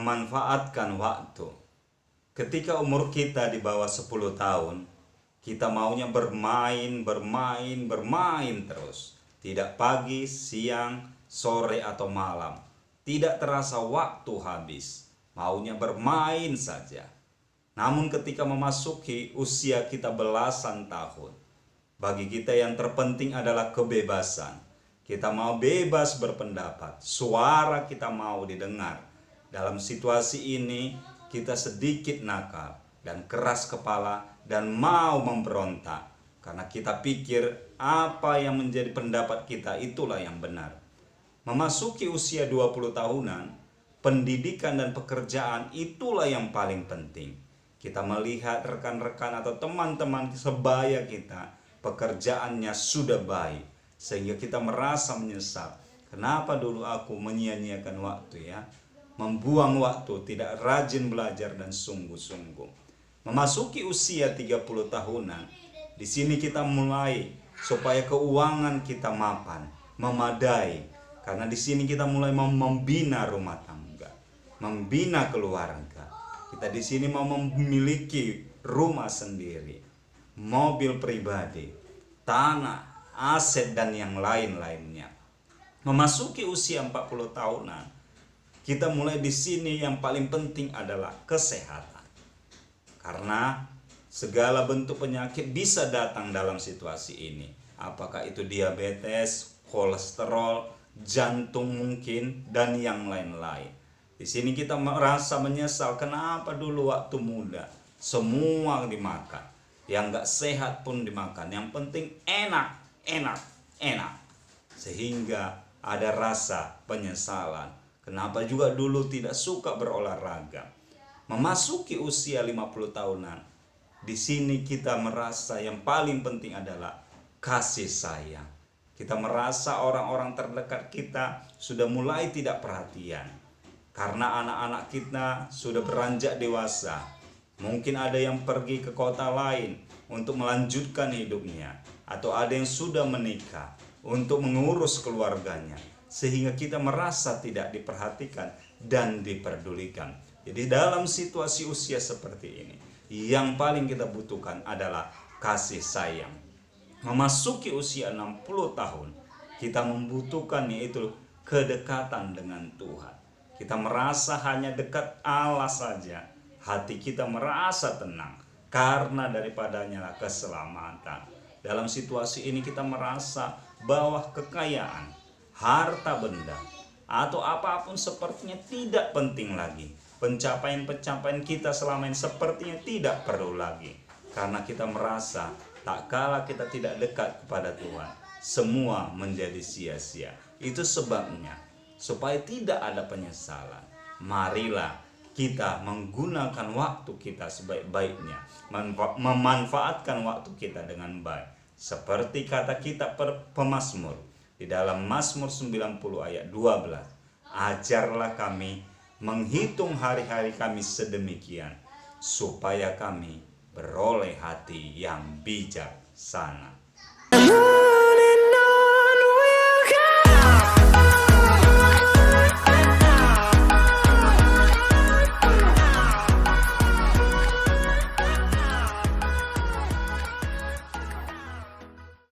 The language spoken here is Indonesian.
memanfaatkan waktu. Ketika umur kita di bawah 10 tahun, kita maunya bermain terus. Tidak pagi, siang, sore atau malam. Tidak terasa waktu habis. Maunya bermain saja. Namun ketika memasuki usia kita belasan tahun, bagi kita yang terpenting adalah kebebasan. Kita mau bebas berpendapat, suara kita mau didengar. Dalam situasi ini kita sedikit nakal dan keras kepala dan mau memberontak. Karena kita pikir apa yang menjadi pendapat kita itulah yang benar. Memasuki usia 20 tahunan, pendidikan dan pekerjaan itulah yang paling penting. Kita melihat rekan-rekan atau teman-teman sebaya kita, pekerjaannya sudah baik. Sehingga kita merasa menyesal. Kenapa dulu aku menyia-nyiakan waktu ya? Membuang waktu, tidak rajin belajar dan sungguh-sungguh. Memasuki usia 30 tahunan, di sini kita mulai supaya keuangan kita mapan, memadai. Karena di sini kita mulai membina rumah tangga, membina keluarga. Kita di sini mau memiliki rumah sendiri, mobil pribadi, tanah, aset dan yang lain-lainnya. Memasuki usia 40 tahunan, kita mulai di sini yang paling penting adalah kesehatan. Karena segala bentuk penyakit bisa datang dalam situasi ini. Apakah itu diabetes, kolesterol, jantung mungkin, dan yang lain-lain. Di sini kita merasa menyesal, kenapa dulu waktu muda semua dimakan. Yang gak sehat pun dimakan. Yang penting enak. Sehingga ada rasa penyesalan. Kenapa juga dulu tidak suka berolahraga. Memasuki usia 50 tahunan, di sini kita merasa yang paling penting adalah kasih sayang. Kita merasa orang-orang terdekat kita sudah mulai tidak perhatian. Karena anak-anak kita sudah beranjak dewasa. Mungkin ada yang pergi ke kota lain untuk melanjutkan hidupnya. Atau ada yang sudah menikah untuk mengurus keluarganya. Sehingga kita merasa tidak diperhatikan dan diperdulikan. Jadi dalam situasi usia seperti ini, yang paling kita butuhkan adalah kasih sayang. Memasuki usia 60 tahun, kita membutuhkan yaitu kedekatan dengan Tuhan. Kita merasa hanya dekat Allah saja. Hati kita merasa tenang karena daripadanya lah keselamatan. Dalam situasi ini kita merasa bahwa kekayaan, harta benda, atau apapun sepertinya tidak penting lagi. Pencapaian-pencapaian kita selama ini sepertinya tidak perlu lagi. Karena kita merasa tak kala kita tidak dekat kepada Tuhan, semua menjadi sia-sia. Itu sebabnya, supaya tidak ada penyesalan, marilah kita menggunakan waktu kita sebaik-baiknya, memanfaatkan waktu kita dengan baik. Seperti kata kita pemazmur di dalam Mazmur 90 ayat 12. Ajarlah kami menghitung hari-hari kami sedemikian, supaya kami beroleh hati yang bijaksana.